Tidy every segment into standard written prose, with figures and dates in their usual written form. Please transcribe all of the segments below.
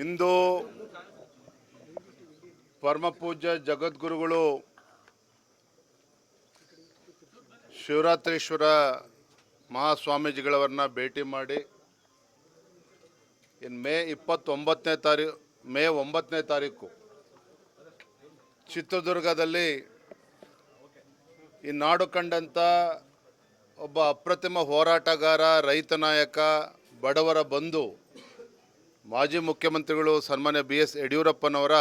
ಇಂದು ಪರಮಪೂಜ್ಯ ಜಗದ್ಗುರುಗಳು ಶಿವರಾತ್ರೀಶ್ವರ ಮಹಾಸ್ವಾಮೀಜಿಗಳವರನ್ನ ಭೇಟಿ ಮಾಡಿ ಮೇ 9ನೇ ತಾರೀಕು ಚಿತ್ರದುರ್ಗದಲ್ಲಿ ಈ ನಾಡು ಕಂಡಂಥ ಒಬ್ಬ ಅಪ್ರತಿಮ ಹೋರಾಟಗಾರ, ರೈತ ನಾಯಕ, ಬಡವರ ಬಂಧು, ಮಾಜಿ ಮುಖ್ಯಮಂತ್ರಿಗಳು ಸನ್ಮಾನ್ಯ BS ಯಡಿಯೂರಪ್ಪನವರ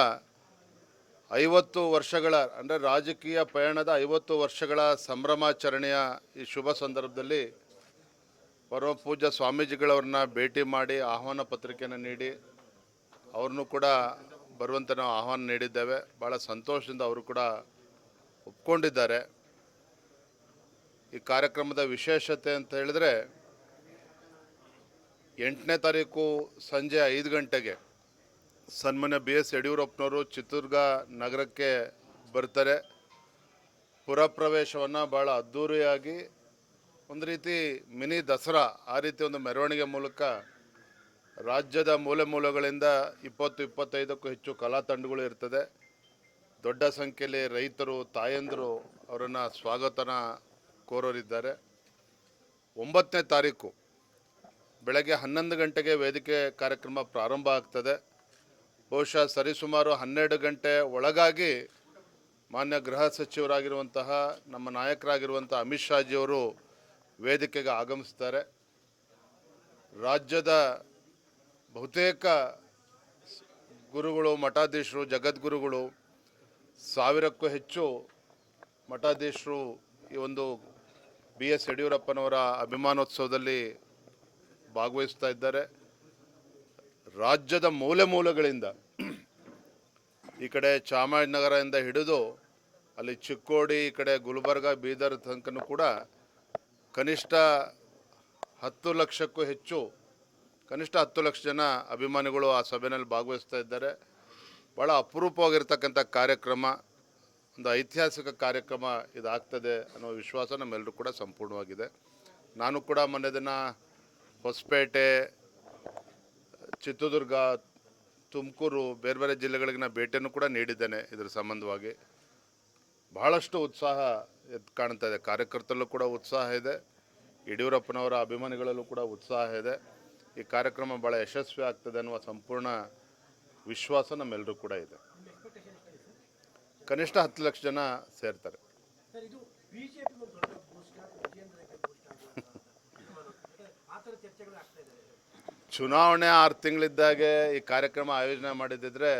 50 ವರ್ಷಗಳ ಅಂದರೆ ರಾಜಕೀಯ ಪಯಣದ 50 ವರ್ಷಗಳ ಸಂಭ್ರಮಾಚರಣೆಯ ಈ ಶುಭ ಸಂದರ್ಭದಲ್ಲಿ ಪರಮ ಪೂಜ್ಯ ಸ್ವಾಮೀಜಿಗಳವ್ರನ್ನ ಭೇಟಿ ಮಾಡಿ ಆಹ್ವಾನ ಪತ್ರಿಕೆಯನ್ನು ನೀಡಿ ಅವ್ರನ್ನೂ ಕೂಡ ಬರುವಂತೆ ನಾವು ಆಹ್ವಾನ ನೀಡಿದ್ದೇವೆ. ಭಾಳ ಸಂತೋಷದಿಂದ ಅವರು ಕೂಡ ಒಪ್ಕೊಂಡಿದ್ದಾರೆ. ಈ ಕಾರ್ಯಕ್ರಮದ ವಿಶೇಷತೆ ಅಂತ ಹೇಳಿದ್ರೆ 8ನೇ ತಾರೀಕು ಸಂಜೆ 5 ಗಂಟೆಗೆ ಸನ್ಮಾನ್ಯ BS ಯಡಿಯೂರಪ್ಪನವರು ಚಿತ್ರದುರ್ಗ ನಗರಕ್ಕೆ ಬರ್ತಾರೆ. ಪುರಪ್ರವೇಶವನ್ನು ಭಾಳ ಅದ್ಧೂರಿಯಾಗಿ ಒಂದು ರೀತಿ ಮಿನಿ ದಸರಾ ಆ ರೀತಿ ಒಂದು ಮೆರವಣಿಗೆ ಮೂಲಕ ರಾಜ್ಯದ ಮೂಲೆ ಮೂಲೆಗಳಿಂದ 20-25ಕ್ಕೂ ಹೆಚ್ಚು ಕಲಾ ತಂಡಗಳು ಇರ್ತದೆ. ದೊಡ್ಡ ಸಂಖ್ಯೆಯಲ್ಲಿ ರೈತರು, ತಾಯಂದಿರು ಅವರನ್ನು ಸ್ವಾಗತನ ಕೋರೋರಿದ್ದಾರೆ. 9ನೇ ತಾರೀಕು ಬೆಳಗ್ಗೆ 11 ಗಂಟೆಗೆ ವೇದಿಕೆ ಕಾರ್ಯಕ್ರಮ ಪ್ರಾರಂಭ ಆಗ್ತದೆ. ಬಹುಶಃ ಸರಿಸುಮಾರು 12 ಗಂಟೆ ಒಳಗಾಗಿ ಮಾನ್ಯ ಗೃಹ ಸಚಿವರಾಗಿರುವಂತಹ ನಮ್ಮ ನಾಯಕರಾಗಿರುವಂಥ ಅಮಿತ್ ಶಾಜಿಯವರು ವೇದಿಕೆಗೆ ಆಗಮಿಸ್ತಾರೆ. ರಾಜ್ಯದ ಬಹುತೇಕ ಗುರುಗಳು, ಮಠಾಧೀಶರು, ಜಗದ್ಗುರುಗಳು, 1000ಕ್ಕೂ ಹೆಚ್ಚು ಮಠಾಧೀಶರು ಈ ಒಂದು BS ಯಡಿಯೂರಪ್ಪನವರ ಅಭಿಮಾನೋತ್ಸವದಲ್ಲಿ ಭಾಗವಹಿಸ್ತಾ ಇದ್ದಾರೆ. ರಾಜ್ಯದ ಮೂಲೆ ಮೂಲೆಗಳಿಂದ ಈ ಕಡೆ ಚಾಮರಾಜನಗರದಿಂದ ಹಿಡಿದು ಅಲ್ಲಿ ಚಿಕ್ಕೋಡಿ, ಈ ಕಡೆ ಗುಲ್ಬರ್ಗ, ಬೀದರ್ ತನಕನೂ ಕೂಡ ಕನಿಷ್ಠ 10 ಲಕ್ಷಕ್ಕೂ ಹೆಚ್ಚು, ಕನಿಷ್ಠ 10 ಲಕ್ಷ ಜನ ಅಭಿಮಾನಿಗಳು ಆ ಸಭೆಯಲ್ಲಿ ಭಾಗವಹಿಸ್ತಾ ಇದ್ದಾರೆ. ಭಾಳ ಅಪರೂಪವಾಗಿರ್ತಕ್ಕಂಥ ಕಾರ್ಯಕ್ರಮ, ಒಂದು ಐತಿಹಾಸಿಕ ಕಾರ್ಯಕ್ರಮ ಇದಾಗ್ತದೆ ಅನ್ನೋ ವಿಶ್ವಾಸ ನಮ್ಮೆಲ್ಲರೂ ಕೂಡ ಸಂಪೂರ್ಣವಾಗಿದೆ. ನಾನು ಕೂಡ ಮೊನ್ನೆ ದಿನ ಹೊಸಪೇಟೆ, ಚಿತ್ರದುರ್ಗ, ತುಮಕೂರು, ಬೇರೆ ಬೇರೆ ಜಿಲ್ಲೆಗಳಿಗೆ ನಾನು ಭೇಟಿಯನ್ನು ಕೂಡ ನೀಡಿದ್ದೇನೆ. ಇದರ ಸಂಬಂಧವಾಗಿ ಬಹಳಷ್ಟು ಉತ್ಸಾಹ ಎದ್ದು ಕಾಣ್ತಾ ಇದೆ. ಕಾರ್ಯಕರ್ತರಲ್ಲೂ ಕೂಡ ಉತ್ಸಾಹ ಇದೆ, ಯಡಿಯೂರಪ್ಪನವರ ಅಭಿಮಾನಿಗಳಲ್ಲೂ ಕೂಡ ಉತ್ಸಾಹ ಇದೆ. ಈ ಕಾರ್ಯಕ್ರಮ ಭಾಳ ಯಶಸ್ವಿ ಆಗ್ತದೆ ಅನ್ನುವ ಸಂಪೂರ್ಣ ವಿಶ್ವಾಸ ನಮ್ಮೆಲ್ಲರೂ ಕೂಡ ಇದೆ. ಕನಿಷ್ಠ 10 ಲಕ್ಷ ಜನ ಸೇರ್ತಾರೆ. ಚುನಾವಣೆ 6 ತಿಂಗಳಿದ್ದಾಗೆ ಈ ಕಾರ್ಯಕ್ರಮ ಆಯೋಜನೆ ಮಾಡಿದ್ದಿದ್ರೆ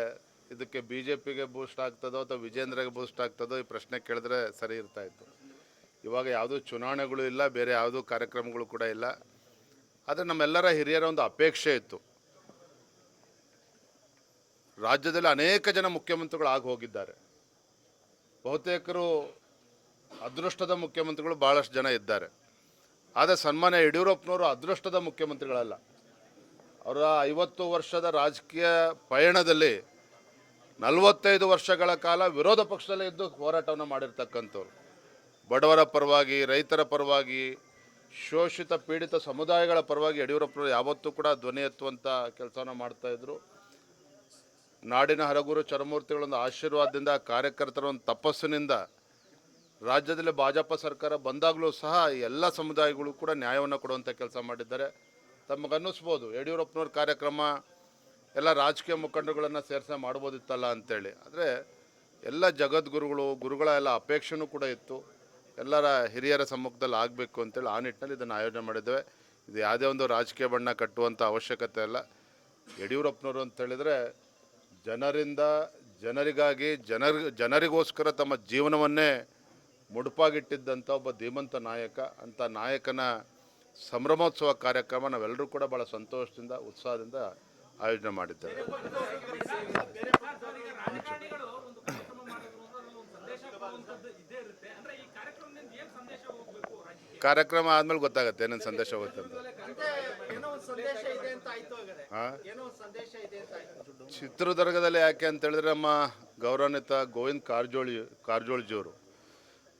ಇದಕ್ಕೆ BJPಗೆ ಬೂಸ್ಟ್ ಆಗ್ತದೋ ಅಥವಾ ವಿಜೇಂದ್ರಗೆ ಬೂಸ್ಟ್ ಆಗ್ತದೋ ಈ ಪ್ರಶ್ನೆ ಕೇಳಿದ್ರೆ ಸರಿ ಇರ್ತಾ ಇತ್ತು. ಇವಾಗ ಯಾವುದೂ ಚುನಾವಣೆಗಳು ಇಲ್ಲ, ಬೇರೆ ಯಾವುದೂ ಕಾರ್ಯಕ್ರಮಗಳು ಕೂಡ ಇಲ್ಲ. ಆದರೆ ನಮ್ಮೆಲ್ಲರ ಹಿರಿಯರ ಒಂದು ಅಪೇಕ್ಷೆ ಇತ್ತು. ರಾಜ್ಯದಲ್ಲಿ ಅನೇಕ ಜನ ಮುಖ್ಯಮಂತ್ರಿಗಳು ಆಗಿ ಹೋಗಿದ್ದಾರೆ. ಬಹುತೇಕರು ಅದೃಷ್ಟದ ಮುಖ್ಯಮಂತ್ರಿಗಳು ಭಾಳಷ್ಟು ಜನ ಇದ್ದಾರೆ. ಆದರೆ ಸನ್ಮಾನ್ಯ ಯಡಿಯೂರಪ್ಪನವರು ಅದೃಷ್ಟದ ಮುಖ್ಯಮಂತ್ರಿಗಳಲ್ಲ. ಅವರ 50 ವರ್ಷದ ರಾಜಕೀಯ ಪಯಣದಲ್ಲಿ 45 ವರ್ಷಗಳ ಕಾಲ ವಿರೋಧ ಪಕ್ಷದಲ್ಲೇ ಇದ್ದು ಹೋರಾಟವನ್ನು ಮಾಡಿರ್ತಕ್ಕಂಥವ್ರು. ಬಡವರ ಪರವಾಗಿ, ರೈತರ ಪರವಾಗಿ, ಶೋಷಿತ ಪೀಡಿತ ಸಮುದಾಯಗಳ ಪರವಾಗಿ ಯಡಿಯೂರಪ್ಪನವರು ಯಾವತ್ತೂ ಕೂಡ ಧ್ವನಿ ಎತ್ತುವಂಥ ಕೆಲಸವನ್ನು ಮಾಡ್ತಾಯಿದ್ರು. ನಾಡಿನ ಹರಗುರು ಚರಮೂರ್ತಿಗಳೊಂದು ಆಶೀರ್ವಾದದಿಂದ, ಕಾರ್ಯಕರ್ತರ ಒಂದು ತಪಸ್ಸಿನಿಂದ ರಾಜ್ಯದಲ್ಲಿ ಭಾಜಪ ಸರ್ಕಾರ ಬಂದಾಗಲೂ ಸಹ ಎಲ್ಲ ಸಮುದಾಯಗಳು ಕೂಡ ನ್ಯಾಯವನ್ನು ಕೊಡುವಂಥ ಕೆಲಸ ಮಾಡಿದ್ದಾರೆ. ತಮಗನ್ನಿಸ್ಬೋದು ಯಡಿಯೂರಪ್ಪನವ್ರ ಕಾರ್ಯಕ್ರಮ ಎಲ್ಲ ರಾಜಕೀಯ ಮುಖಂಡರುಗಳನ್ನು ಸೇರಿಸಿ ಮಾಡ್ಬೋದಿತ್ತಲ್ಲ ಅಂತೇಳಿ. ಆದರೆ ಎಲ್ಲ ಜಗದ್ಗುರುಗಳು, ಗುರುಗಳ ಎಲ್ಲ ಅಪೇಕ್ಷೆನೂ ಕೂಡ ಇತ್ತು. ಎಲ್ಲರ ಹಿರಿಯರ ಸಮ್ಮುಖದಲ್ಲಿ ಆಗಬೇಕು ಅಂತೇಳಿ ಆ ನಿಟ್ಟಿನಲ್ಲಿ ಇದನ್ನು ಆಯೋಜನೆ ಮಾಡಿದ್ದೇವೆ. ಇದು ಯಾವುದೇ ಒಂದು ರಾಜಕೀಯ ಬಣ್ಣ ಕಟ್ಟುವಂಥ ಅವಶ್ಯಕತೆ ಇಲ್ಲ. ಯಡಿಯೂರಪ್ಪನವರು ಅಂತೇಳಿದರೆ ಜನರಿಂದ, ಜನರಿಗಾಗಿ, ಜನರಿಗೋಸ್ಕರ ತಮ್ಮ ಜೀವನವನ್ನೇ ಮುಡುಪಾಗಿಟ್ಟಿದ್ದಂಥ ಒಬ್ಬ ಧೀಮಂತ ನಾಯಕ. ಅಂಥ ನಾಯಕನ ಸಂಭ್ರಮೋತ್ಸವ ಕಾರ್ಯಕ್ರಮ ನಾವೆಲ್ಲರೂ ಕೂಡ ಭಾಳ ಸಂತೋಷದಿಂದ, ಉತ್ಸಾಹದಿಂದ ಆಯೋಜನೆ ಮಾಡಿದ್ದೇವೆ. ಕಾರ್ಯಕ್ರಮ ಆದಮೇಲೆ ಗೊತ್ತಾಗುತ್ತೆ ಏನೇನು ಸಂದೇಶ ಹೋಗುತ್ತೆ ಅಂತ. ಚಿತ್ರದುರ್ಗದಲ್ಲಿ ಯಾಕೆ ಅಂತ ಹೇಳಿದ್ರೆ ನಮ್ಮ ಗೌರವಾನ್ವಿತ ಗೋವಿಂದ ಕಾರಜೋಳಜಿಯವರು,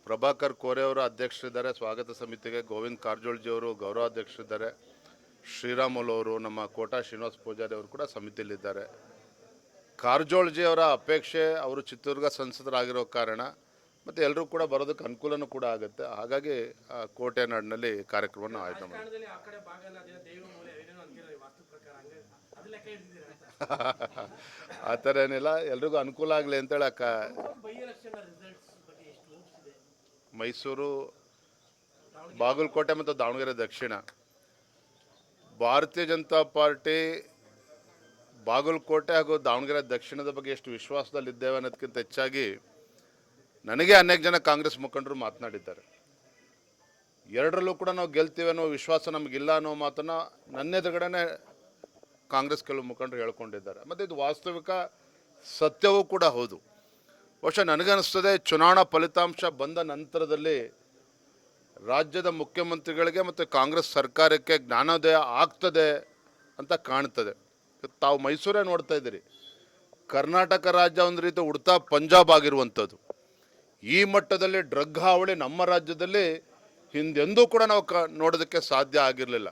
ಪ್ರಭಾಕರ್ ಕೋರೆ ಅವರು ಅಧ್ಯಕ್ಷರಿದ್ದಾರೆ. ಸ್ವಾಗತ ಸಮಿತಿಗೆ ಗೋವಿಂದ ಕಾರಜೋಳಜಿಯವರು ಗೌರವಾಧ್ಯಕ್ಷರಿದ್ದಾರೆ. ಶ್ರೀರಾಮುಲು ಅವರು, ನಮ್ಮ ಕೋಟಾ ಶ್ರೀನಿವಾಸ ಪೂಜಾರಿ ಅವರು ಕೂಡ ಸಮಿತಿಯಲ್ಲಿದ್ದಾರೆ. ಕಾರಜೋಳಜಿ ಅವರ ಅಪೇಕ್ಷೆ, ಅವರು ಚಿತ್ರದುರ್ಗ ಸಂಸದರಾಗಿರೋ ಕಾರಣ ಮತ್ತು ಎಲ್ಲರೂ ಕೂಡ ಬರೋದಕ್ಕೆ ಅನುಕೂಲನೂ ಕೂಡ ಆಗುತ್ತೆ. ಹಾಗಾಗಿ ಕೋಟೆ ನಾಡಿನಲ್ಲಿ ಕಾರ್ಯಕ್ರಮವನ್ನು ಆಯೋಜನೆ ಮಾಡಿ ಆ ಥರ ಏನಿಲ್ಲ, ಎಲ್ರಿಗೂ ಅನುಕೂಲ ಆಗಲಿ ಅಂತೇಳಿ ಮೈಸೂರು, ಬಾಗಲಕೋಟೆ ಮತ್ತು ದಾವಣಗೆರೆ ದಕ್ಷಿಣ ಭಾರತೀಯ ಜನತಾ ಪಾರ್ಟಿ ಬಾಗಲಕೋಟೆ ಹಾಗೂ ದಾವಣಗೆರೆ ದಕ್ಷಿಣದ ಬಗ್ಗೆ ಎಷ್ಟು ವಿಶ್ವಾಸದಲ್ಲಿದ್ದೇವೆ ಅನ್ನೋದಕ್ಕಿಂತ ಹೆಚ್ಚಾಗಿ ನನಗೆ ಅನೇಕ ಜನ ಕಾಂಗ್ರೆಸ್ ಮುಖಂಡರು ಮಾತನಾಡಿದ್ದಾರೆ. ಎರಡರಲ್ಲೂ ಕೂಡ ನಾವು ಗೆಲ್ತೀವಿ ಅನ್ನೋ ವಿಶ್ವಾಸ ನಮಗಿಲ್ಲ ಅನ್ನೋ ಮಾತನ್ನು ನನ್ನ ಎದುರುಗಡೆನೇ ಕಾಂಗ್ರೆಸ್ ಕೆಲವು ಮುಖಂಡರು ಹೇಳ್ಕೊಂಡಿದ್ದಾರೆ. ಮತ್ತು ಇದು ವಾಸ್ತವಿಕ ಸತ್ಯವೂ ಕೂಡ ಹೌದು. ಬಹುಶಃ ನನಗನ್ನಿಸ್ತದೆ ಚುನಾವಣಾ ಫಲಿತಾಂಶ ಬಂದ ನಂತರದಲ್ಲಿ ರಾಜ್ಯದ ಮುಖ್ಯಮಂತ್ರಿಗಳಿಗೆ ಮತ್ತು ಕಾಂಗ್ರೆಸ್ ಸರ್ಕಾರಕ್ಕೆ ಜ್ಞಾನೋದಯ ಆಗ್ತದೆ ಅಂತ ಕಾಣ್ತದೆ. ತಾವು ಮೈಸೂರೇ ನೋಡ್ತಾ ಇದ್ದೀರಿ, ಕರ್ನಾಟಕ ರಾಜ್ಯ ಒಂದು ರೀತಿ ಉಡ್ತಾ ಪಂಜಾಬ್ ಆಗಿರುವಂಥದ್ದು. ಈ ಮಟ್ಟದಲ್ಲಿ ಡ್ರಗ್ ಹಾವಳಿ ನಮ್ಮ ರಾಜ್ಯದಲ್ಲಿ ಹಿಂದೆಂದೂ ಕೂಡ ನಾವು ನೋಡೋದಕ್ಕೆ ಸಾಧ್ಯ ಆಗಿರಲಿಲ್ಲ.